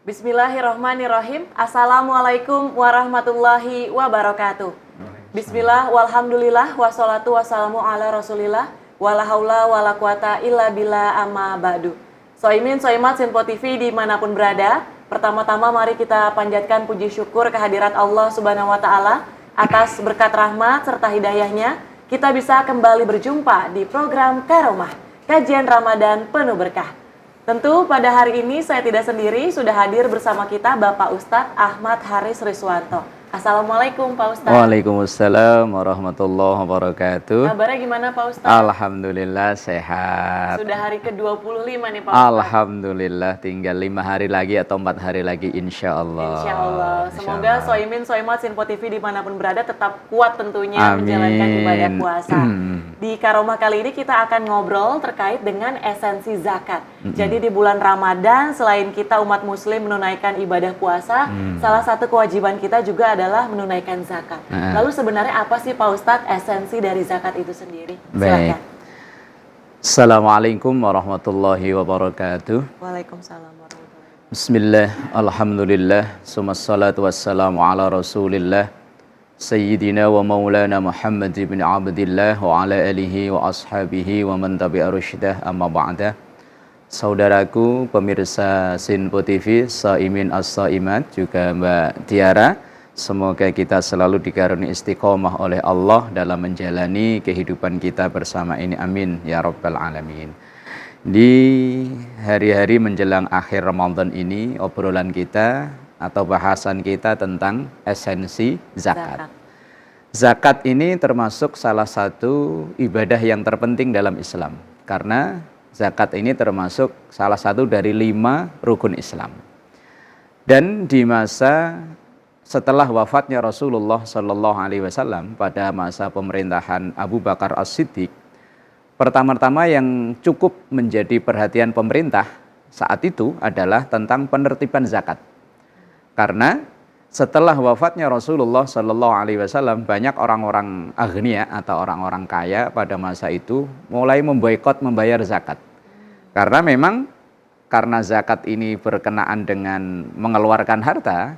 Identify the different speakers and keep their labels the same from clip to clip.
Speaker 1: Bismillahirrahmanirrahim. Assalamualaikum warahmatullahi wabarakatuh. Bismillah, walhamdulillah, wassalatu wassalamu ala rasulillah, wala haula wala quwata illa billah amma ba'du. Soimin, soimat, Sinpo TV dimanapun berada, pertama-tama mari kita panjatkan puji syukur kehadirat Allah Subhanahu wa Ta'ala atas berkat rahmat serta hidayahnya. Kita bisa kembali berjumpa di program Karomah, kajian Ramadan penuh berkah. Tentu pada hari ini saya tidak sendiri, sudah hadir bersama kita Bapak Ustadz Ahmad Haris Riswanto. Assalamualaikum Pak Ustadz.
Speaker 2: Waalaikumsalam warahmatullahi wabarakatuh.
Speaker 1: Kabarnya gimana Pak Ustadz?
Speaker 2: Alhamdulillah sehat.
Speaker 1: Sudah hari ke-25 nih Pak Ustadz.
Speaker 2: Alhamdulillah, tinggal 5 hari lagi atau 4 hari lagi insya Allah.
Speaker 1: Insya Allah. Semoga Soimin, Soimat, Sinpo TV dimanapun berada tetap kuat tentunya menjalankan ibadah puasa. Di Karomah kali ini kita akan ngobrol terkait dengan esensi zakat. Jadi di bulan Ramadan selain kita umat muslim menunaikan ibadah puasa, salah satu kewajiban kita juga adalah menunaikan zakat. Lalu sebenarnya apa sih Pak Ustadz esensi dari zakat itu sendiri? Silakan.
Speaker 2: Baik. Assalamualaikum warahmatullahi wabarakatuh.
Speaker 1: Waalaikumsalam warahmatullahi wabarakatuh.
Speaker 2: Bismillah, alhamdulillah, summassalatu wassalamu ala rasulillah Sayyidina wa maulana Muhammad ibn Abdillah wa ala alihi wa ashabihi wa man tabi'a rusydah amma ba'da. Saudaraku pemirsa Sinpo TV, Saimin as-Saimat, juga Mbak Tiara, semoga kita selalu dikaruniai istiqomah oleh Allah dalam menjalani kehidupan kita bersama ini, amin ya rabbal alamin. Di hari-hari menjelang akhir Ramadan ini, obrolan kita atau bahasan kita tentang esensi zakat. Zakat ini termasuk salah satu ibadah yang terpenting dalam Islam, karena zakat ini termasuk salah satu dari 5 rukun Islam. Dan di masa setelah wafatnya Rasulullah Shallallahu Alaihi Wasallam pada masa pemerintahan Abu Bakar As-Siddiq, pertama-tama yang cukup menjadi perhatian pemerintah saat itu adalah tentang penertiban zakat. Karena setelah wafatnya Rasulullah Shallallahu Alaihi Wasallam, banyak orang-orang agnia atau orang-orang kaya pada masa itu mulai memboikot membayar zakat. Karena memang karena zakat ini berkenaan dengan mengeluarkan harta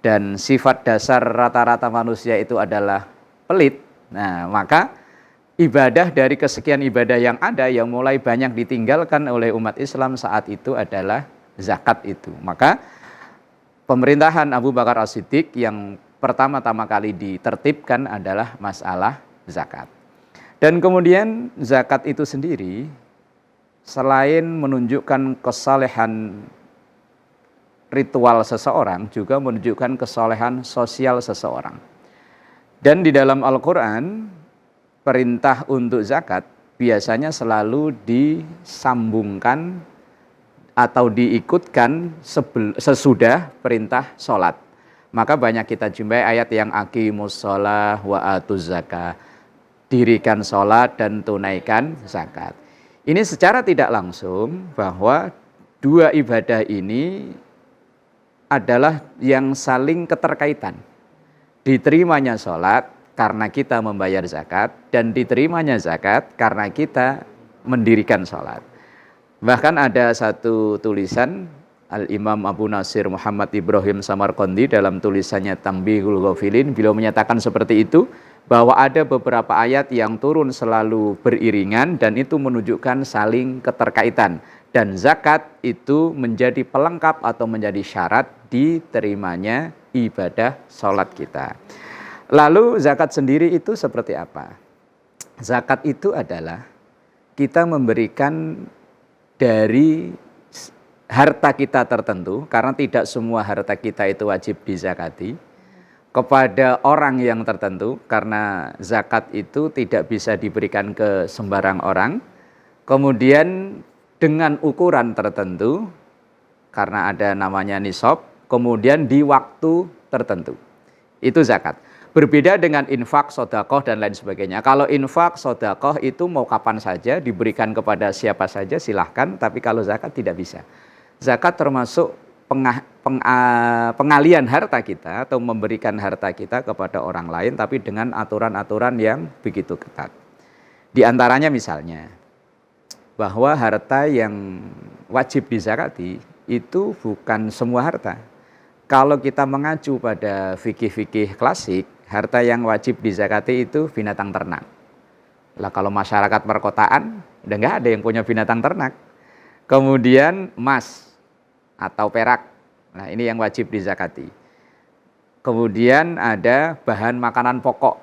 Speaker 2: dan sifat dasar rata-rata manusia itu adalah pelit. Nah, maka ibadah dari kesekian ibadah yang ada yang mulai banyak ditinggalkan oleh umat Islam saat itu adalah zakat itu. Maka pemerintahan Abu Bakar As-Siddiq yang pertama-tama kali ditertibkan adalah masalah zakat. Dan kemudian zakat itu sendiri selain menunjukkan kesalehan ritual seseorang, juga menunjukkan kesalehan sosial seseorang. Dan di dalam Al-Quran, perintah untuk zakat biasanya selalu disambungkan atau diikutkan sesudah perintah sholat. Maka banyak kita jumpai ayat yang aqimus sholah wa atuz zakah, dirikan sholat dan tunaikan zakat. Ini secara tidak langsung bahwa dua ibadah ini adalah yang saling keterkaitan. Diterimanya sholat karena kita membayar zakat, dan diterimanya zakat karena kita mendirikan sholat. Bahkan ada satu tulisan Al-Imam Abu Nasir Muhammad Ibrahim Samarqandi dalam tulisannya Tanbihul Ghafilin, beliau menyatakan seperti itu, bahwa ada beberapa ayat yang turun selalu beriringan dan itu menunjukkan saling keterkaitan. Dan zakat itu menjadi pelengkap atau menjadi syarat diterimanya ibadah sholat kita. Lalu zakat sendiri itu seperti apa? Zakat itu adalah kita memberikan dari harta kita tertentu, karena tidak semua harta kita itu wajib dizakati, kepada orang yang tertentu, karena zakat itu tidak bisa diberikan ke sembarang orang. Kemudian dengan ukuran tertentu, karena ada namanya nisab, kemudian di waktu tertentu. Itu zakat. Berbeda dengan infak, sodakoh, dan lain sebagainya. Kalau infak, sodakoh itu mau kapan saja, diberikan kepada siapa saja silahkan, tapi kalau zakat tidak bisa. Zakat termasuk pengalian harta kita atau memberikan harta kita kepada orang lain, tapi dengan aturan-aturan yang begitu ketat. Di antaranya misalnya, bahwa harta yang wajib dizakati itu bukan semua harta. Kalau kita mengacu pada fikih-fikih klasik, harta yang wajib dizakati itu binatang ternak. Lah kalau masyarakat perkotaan, udah nggak ada yang punya binatang ternak. Kemudian emas atau perak, nah ini yang wajib dizakati. Kemudian ada bahan makanan pokok.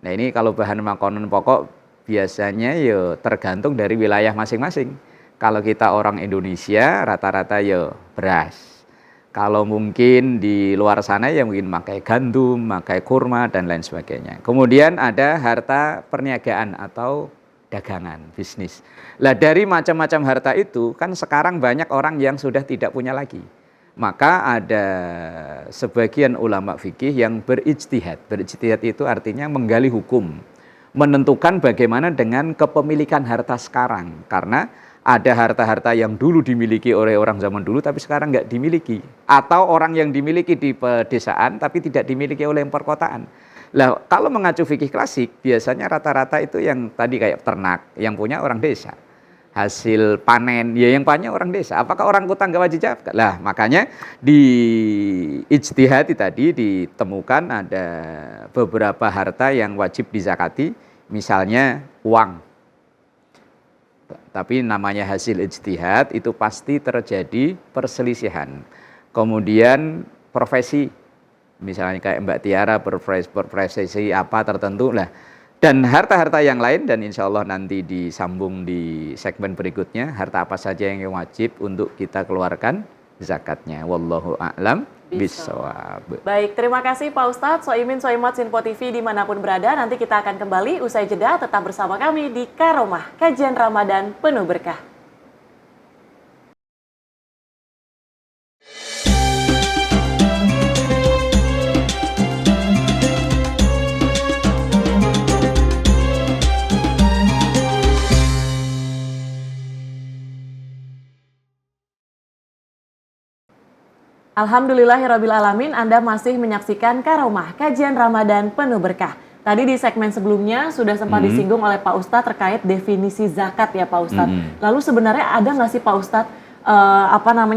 Speaker 2: Nah ini kalau bahan makanan pokok biasanya ya tergantung dari wilayah masing-masing. Kalau kita orang Indonesia rata-rata ya beras. Kalau mungkin di luar sana ya mungkin pakai gandum, pakai kurma dan lain sebagainya. Kemudian ada harta perniagaan atau dagangan, bisnis. Lah dari macam-macam harta itu kan sekarang banyak orang yang sudah tidak punya lagi. Maka ada sebagian ulama fikih yang berijtihad. Berijtihad itu artinya menggali hukum, menentukan bagaimana dengan kepemilikan harta sekarang. Karena ada harta-harta yang dulu dimiliki oleh orang zaman dulu tapi sekarang nggak dimiliki. Atau orang yang dimiliki di pedesaan tapi tidak dimiliki oleh yang perkotaan. Lah kalau mengacu fikih klasik biasanya rata-rata itu yang tadi kayak ternak yang punya orang desa. Hasil panen ya yang punya orang desa. Apakah orang kota nggak wajib zakat? Lah makanya di ijtihad tadi ditemukan ada beberapa harta yang wajib dizakati, misalnya uang. Tapi namanya hasil ijtihad itu pasti terjadi perselisihan. Kemudian profesi, misalnya kayak Mbak Tiara berprofesi apa tertentu lah. Dan harta-harta yang lain dan insya Allah nanti disambung di segmen berikutnya, harta apa saja yang wajib untuk kita keluarkan zakatnya. Wallahu a'lam bishawab.
Speaker 1: Baik, terima kasih Pak Ustadz, Soimin, Soimat, Sinpo TV dimanapun berada. Nanti kita akan kembali usai jeda, tetap bersama kami di Karomah, kajian Ramadan penuh berkah. Alhamdulillahirrabbilalamin, Anda masih menyaksikan Karomah, kajian Ramadan penuh berkah. Tadi di segmen sebelumnya sudah sempat disinggung oleh Pak Ustadz terkait definisi zakat ya Pak Ustadz. Lalu sebenarnya ada nggak sih Pak Ustadz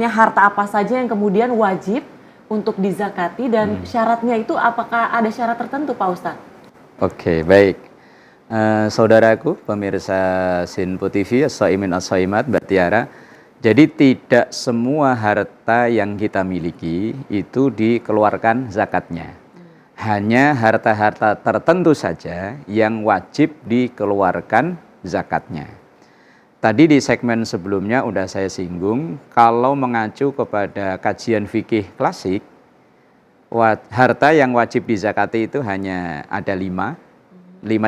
Speaker 1: harta apa saja yang kemudian wajib untuk dizakati dan syaratnya itu apakah ada syarat tertentu Pak Ustadz?
Speaker 2: Oke, baik. Saudaraku, pemirsa Sinpo TV, As-Soimin As-Soimat, Mbak Tiara. Jadi tidak semua harta yang kita miliki itu dikeluarkan zakatnya. Hanya harta-harta tertentu saja yang wajib dikeluarkan zakatnya. Tadi di segmen sebelumnya udah saya singgung, kalau mengacu kepada kajian fikih klasik, harta yang wajib dizakati itu hanya ada 5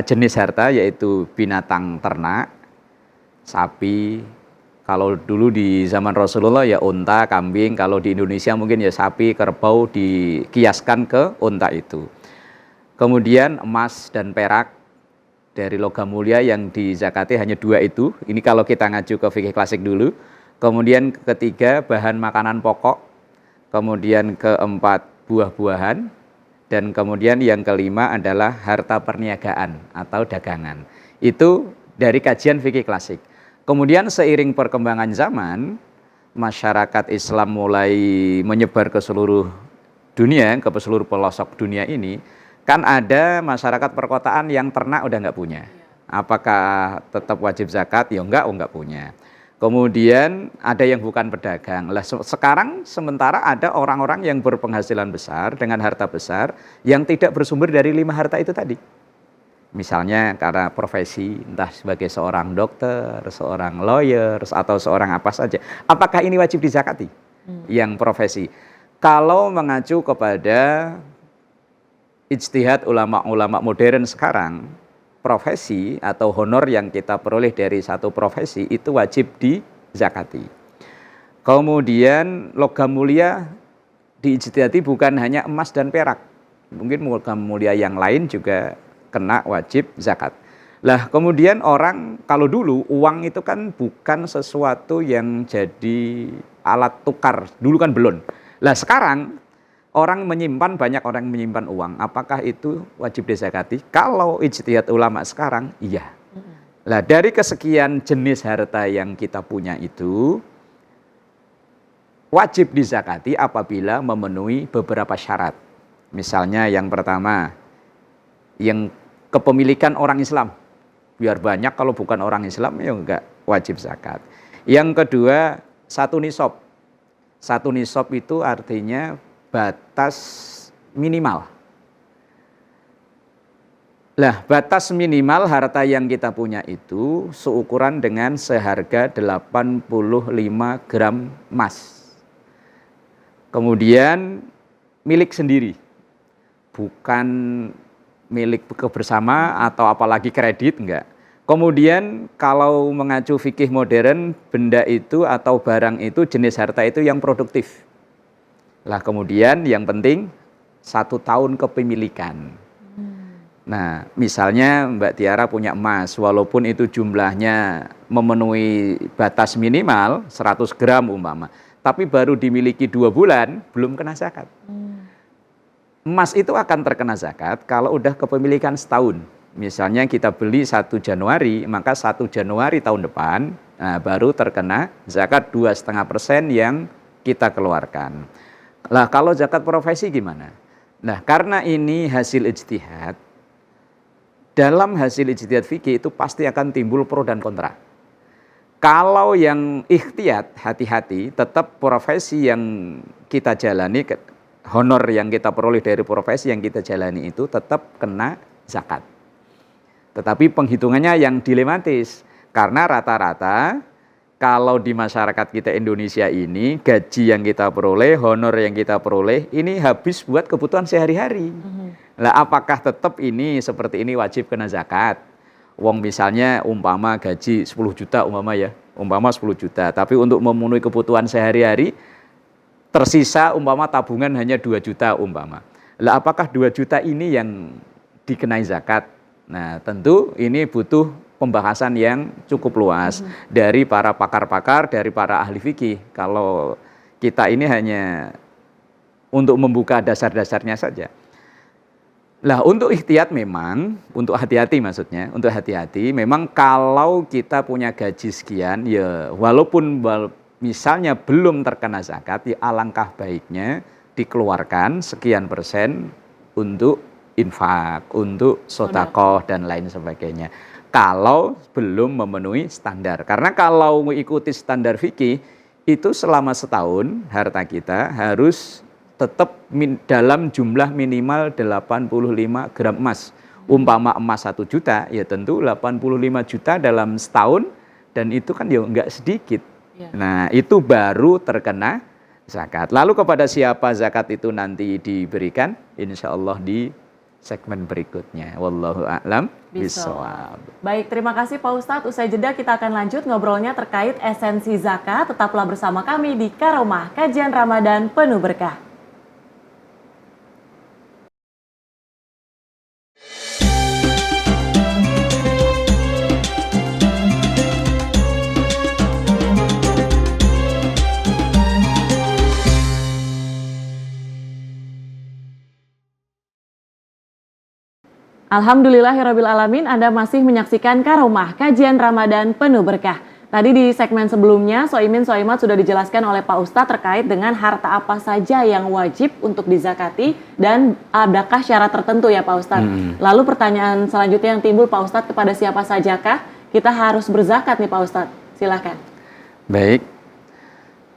Speaker 2: jenis harta, yaitu binatang ternak, sapi. Kalau dulu di zaman Rasulullah ya unta, kambing. Kalau di Indonesia mungkin ya sapi, kerbau dikiaskan ke unta itu. Kemudian emas dan perak dari logam mulia yang dizakati hanya 2 itu. Ini kalau kita ngacu ke fikih klasik dulu. Kemudian ketiga bahan makanan pokok. Kemudian keempat buah-buahan. Dan kemudian yang kelima adalah harta perniagaan atau dagangan. Itu dari kajian fikih klasik. Kemudian seiring perkembangan zaman, masyarakat Islam mulai menyebar ke seluruh dunia, ke seluruh pelosok dunia ini, kan ada masyarakat perkotaan yang ternak udah nggak punya. Apakah tetap wajib zakat? Ya enggak punya. Kemudian ada yang bukan pedagang. Lah sekarang sementara ada orang-orang yang berpenghasilan besar dengan harta besar yang tidak bersumber dari 5 harta itu tadi. Misalnya karena profesi, entah sebagai seorang dokter, seorang lawyer, atau seorang apa saja. Apakah ini wajib dizakati? Yang profesi. Kalau mengacu kepada ijtihad ulama-ulama modern sekarang, profesi atau honor yang kita peroleh dari satu profesi itu wajib dizakati. Kemudian logam mulia diijtihadi bukan hanya emas dan perak. Mungkin logam mulia yang lain juga kena wajib zakat. Lah kemudian orang, kalau dulu uang itu kan bukan sesuatu yang jadi alat tukar, dulu kan belum. Lah sekarang banyak orang menyimpan uang, apakah itu wajib dizakati? Kalau ijtihad ulama sekarang, iya. Lah dari kesekian jenis harta yang kita punya itu, wajib dizakati apabila memenuhi beberapa syarat. Misalnya yang pertama, yang kepemilikan orang Islam. Biar banyak, kalau bukan orang Islam ya enggak wajib zakat. Yang kedua, satu nisab. Satu nisab itu artinya batas minimal. Lah, batas minimal harta yang kita punya itu seukuran dengan seharga 85 gram emas. Kemudian milik sendiri, bukan milik bersama atau apalagi kredit, enggak. Kemudian kalau mengacu fikih modern, benda itu atau barang itu, jenis harta itu yang produktif. Lah kemudian yang penting 1 tahun kepemilikan. Nah, misalnya Mbak Tiara punya emas, walaupun itu jumlahnya memenuhi batas minimal 100 gram umpama, tapi baru dimiliki 2 bulan, belum kena zakat. Emas itu akan terkena zakat kalau udah kepemilikan setahun. Misalnya kita beli 1 Januari, maka 1 Januari tahun depan, nah, baru terkena zakat 2,5% yang kita keluarkan. Lah kalau zakat profesi gimana? Nah, karena ini hasil ijtihad, dalam hasil ijtihad fikih itu pasti akan timbul pro dan kontra. Kalau yang ikhtiyat, hati-hati, tetap profesi yang kita jalani, honor yang kita peroleh dari profesi yang kita jalani itu tetap kena zakat. Tetapi penghitungannya yang dilematis, karena rata-rata kalau di masyarakat kita Indonesia ini, gaji yang kita peroleh, honor yang kita peroleh, ini habis buat kebutuhan sehari-hari. Lah apakah tetap ini seperti ini wajib kena zakat? Wong misalnya umpama gaji 10 juta umpama 10 juta, tapi untuk memenuhi kebutuhan sehari-hari tersisa umpama tabungan hanya 2 juta umpama. Lah apakah 2 juta ini yang dikenai zakat? Nah, tentu ini butuh pembahasan yang cukup luas dari para pakar-pakar, dari para ahli fikih. Kalau kita ini hanya untuk membuka dasar-dasarnya saja. Lah untuk ikhtiyat memang, untuk hati-hati maksudnya, untuk hati-hati memang kalau kita punya gaji sekian, ya walaupun misalnya belum terkena zakat, ya alangkah baiknya dikeluarkan sekian persen untuk infak, untuk sodakoh dan lain sebagainya. Kalau belum memenuhi standar, karena kalau mengikuti standar fikih, itu selama setahun harta kita harus tetap dalam jumlah minimal 85 gram emas. Umpama emas 1 juta, ya tentu 85 juta dalam setahun, dan itu kan ya enggak sedikit. Nah, itu baru terkena zakat. Lalu kepada siapa zakat itu nanti diberikan? Insya Allah di segmen berikutnya. Wallahu a'lam bishawab.
Speaker 1: Baik, terima kasih Pak Ustadz. Usai jeda kita akan lanjut ngobrolnya terkait esensi zakat. Tetaplah bersama kami di Karomah, kajian Ramadan penuh berkah. Alhamdulillahirrabbilalamin, Anda masih menyaksikan Karomah, kajian Ramadan penuh berkah. Tadi di segmen sebelumnya, Soimin Soimat sudah dijelaskan oleh Pak Ustadz terkait dengan harta apa saja yang wajib untuk dizakati dan adakah syarat tertentu ya Pak Ustadz. Lalu pertanyaan selanjutnya yang timbul Pak Ustadz, kepada siapa sajakah kita harus berzakat nih Pak Ustadz? Silahkan.
Speaker 2: Baik,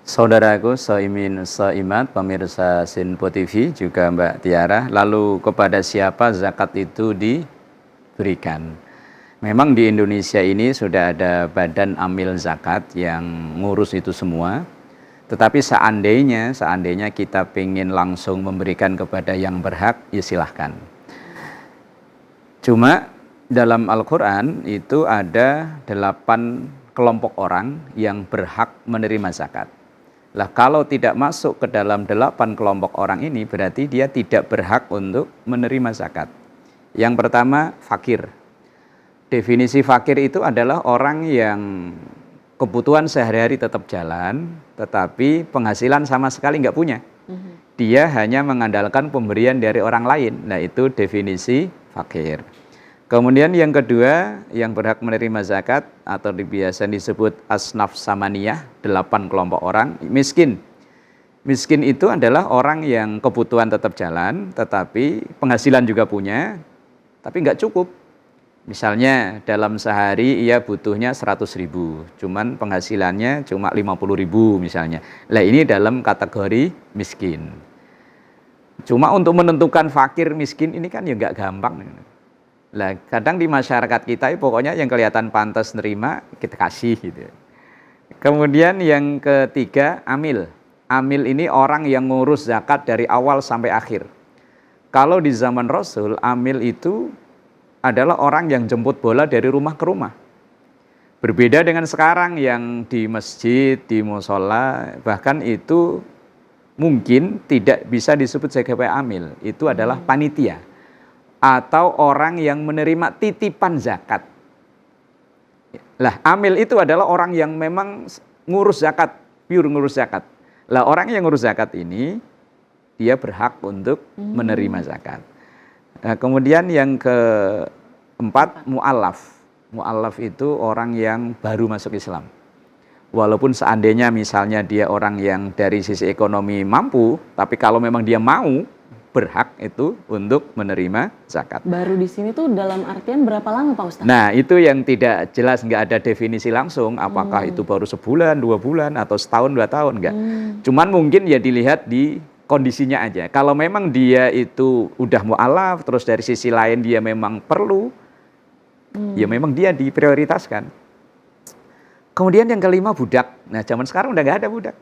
Speaker 2: saudaraku Soimin Soimat, pemirsa Sinpo TV, juga Mbak Tiara, lalu kepada siapa zakat itu diberikan? Memang di Indonesia ini sudah ada badan amil zakat yang ngurus itu semua, tetapi seandainya kita ingin langsung memberikan kepada yang berhak, ya silahkan. Cuma dalam Al-Quran itu ada 8 kelompok orang yang berhak menerima zakat. Lah kalau tidak masuk ke dalam 8 kelompok orang ini, berarti dia tidak berhak untuk menerima zakat. Yang pertama, fakir. Definisi fakir itu adalah orang yang kebutuhan sehari-hari tetap jalan, tetapi penghasilan sama sekali nggak punya. Dia hanya mengandalkan pemberian dari orang lain. Nah itu definisi fakir. Kemudian yang kedua, yang berhak menerima zakat atau biasa disebut asnaf samaniyah, 8 kelompok orang, miskin. Miskin itu adalah orang yang kebutuhan tetap jalan, tetapi penghasilan juga punya, tapi nggak cukup. Misalnya dalam sehari ia butuhnya 100.000, cuman penghasilannya cuma 50.000 misalnya. Lah ini dalam kategori miskin. Cuma untuk menentukan fakir miskin ini kan ya nggak gampang. Lah kadang di masyarakat kita pokoknya yang kelihatan pantas nerima kita kasih gitu. Kemudian yang ketiga amil. Amil ini orang yang ngurus zakat dari awal sampai akhir. Kalau di zaman Rasul, amil itu adalah orang yang jemput bola dari rumah ke rumah. Berbeda dengan sekarang yang di masjid, di musola, bahkan itu mungkin tidak bisa disebut sebagai amil. Itu adalah panitia atau orang yang menerima titipan zakat. Lah, amil itu adalah orang yang memang ngurus zakat, pure ngurus zakat. Lah, orang yang ngurus zakat ini dia berhak untuk menerima zakat. Nah, kemudian yang keempat mu'allaf. Mu'allaf itu orang yang baru masuk Islam. Walaupun seandainya misalnya dia orang yang dari sisi ekonomi mampu, tapi kalau memang dia mau, berhak itu untuk menerima zakat.
Speaker 1: Baru di sini tuh dalam artian berapa lama Pak Ustadz?
Speaker 2: Nah itu yang tidak jelas, nggak ada definisi langsung, apakah itu baru sebulan, 2 bulan, atau setahun, 2 tahun, enggak. Cuman mungkin ya dilihat di kondisinya aja. Kalau memang dia itu udah mu'alaf, terus dari sisi lain dia memang perlu, ya memang dia diprioritaskan. Kemudian yang kelima budak. Nah zaman sekarang udah nggak ada budak.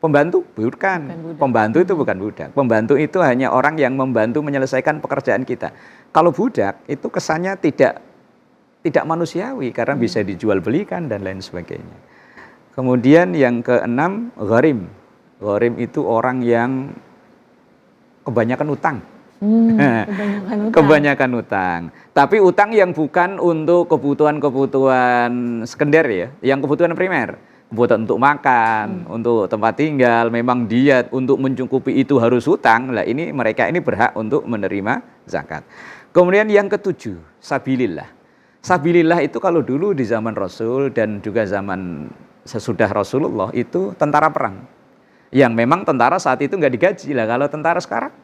Speaker 2: Pembantu bukan. Pembantu itu bukan budak. Pembantu itu hanya orang yang membantu menyelesaikan pekerjaan kita. Kalau budak itu kesannya tidak manusiawi karena bisa dijual belikan dan lain sebagainya. Kemudian yang keenam gharim. Gharim itu orang yang kebanyakan utang. Kebanyakan utang. Tapi utang yang bukan untuk kebutuhan-kebutuhan sekunder ya, yang kebutuhan primer. Kebutuhan untuk makan, untuk tempat tinggal, memang dia untuk mencukupi itu harus hutang. Lah ini mereka ini berhak untuk menerima zakat. Kemudian yang ketujuh, sabilillah. Sabilillah itu kalau dulu di zaman Rasul dan juga zaman sesudah Rasulullah itu tentara perang. Yang memang tentara saat itu nggak digaji lah. Kalau tentara sekarang,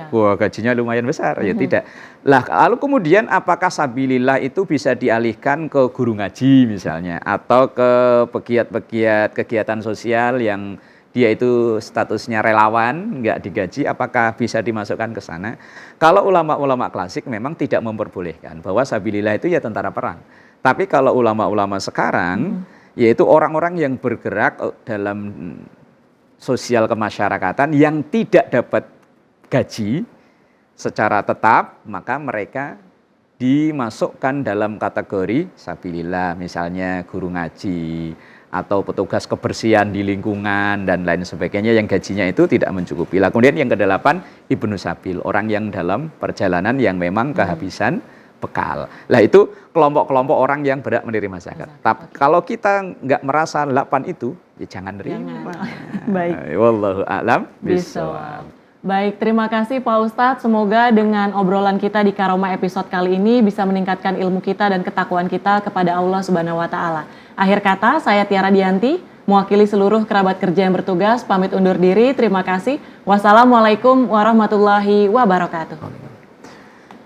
Speaker 2: wah gajinya lumayan besar, ya tidak. Lah lalu kemudian apakah sabilillah itu bisa dialihkan ke guru ngaji misalnya, atau ke pegiat-pegiat kegiatan sosial yang dia itu statusnya relawan, nggak digaji, apakah bisa dimasukkan ke sana? Kalau ulama-ulama klasik memang tidak memperbolehkan bahwa sabilillah itu ya tentara perang. Tapi kalau ulama-ulama sekarang, yaitu orang-orang yang bergerak dalam sosial kemasyarakatan yang tidak dapat gaji secara tetap, maka mereka dimasukkan dalam kategori sabilillah, misalnya guru ngaji atau petugas kebersihan di lingkungan dan lain sebagainya yang gajinya itu tidak mencukupi. Lah kemudian yang kedelapan ibnu sabil, orang yang dalam perjalanan yang memang kehabisan bekal. Lah itu kelompok-kelompok orang yang berhak menerima zakat. Tapi kalau kita nggak merasa 8 itu, ya jangan nerima.
Speaker 1: Baik.
Speaker 2: Wallahu a'lam bishawab.
Speaker 1: Baik, terima kasih Pak Ustadz. Semoga dengan obrolan kita di Karomah episode kali ini bisa meningkatkan ilmu kita dan ketakwaan kita kepada Allah Subhanahu wa Ta'ala. Akhir kata, saya Tiara Dianti, mewakili seluruh kerabat kerja yang bertugas, pamit undur diri. Terima kasih. Wassalamualaikum warahmatullahi wabarakatuh.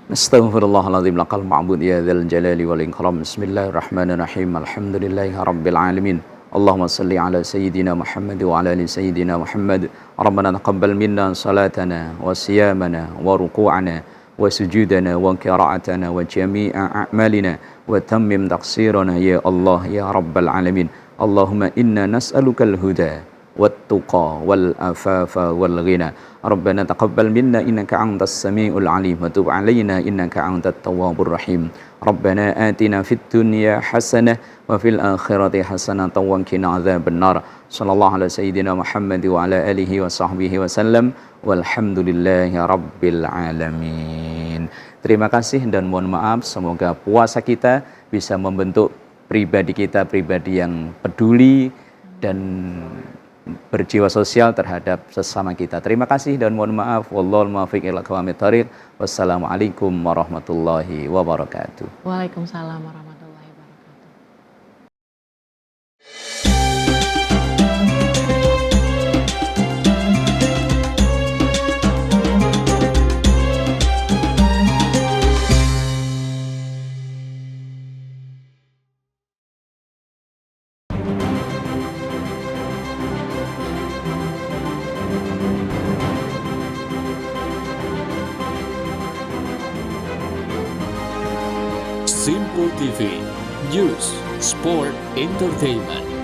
Speaker 2: Astaghfirullahaladzim laqal ma'bud ya dzal jalali wal ikram. Bismillahirrahmanirrahim. Alhamdulillahi rabbil alamin. Allahumma salli ala sayyidina Muhammad wa ala ali sayyidina Muhammad. Rabbana taqabbal minna salatana wa siyamana wa ruku'ana wa sujudana wa qira'atana wa jami'a a'malina wa tammim taqsirana ya Allah ya rabbal alamin. Allahumma inna nas'alukal huda wat-tuqa wal-afafa wal-ghina. Rabbana taqabbal minna innaka antas samiul alim wa tub alaina innaka antat tawwabur rahim. Rabbana atina fid dunya hasanah wa fil akhirati hasanah wa qina adzabannar. Sallallahu ala sayyidina Muhammad wa ala alihi wa sahbihi wasallam walhamdulillahi rabbil alamin. Terima kasih dan mohon maaf, semoga puasa kita bisa membentuk pribadi kita pribadi yang peduli dan berjiwa sosial terhadap sesama kita. Terima kasih dan mohon maaf. Wallahul muwaffiq ila aqwamit thoriq. Wassalamualaikum warahmatullahi wabarakatuh.
Speaker 1: Waalaikumsalam warahmatullahi wabarakatuh.
Speaker 3: Simple TV, News, Sport, Entertainment.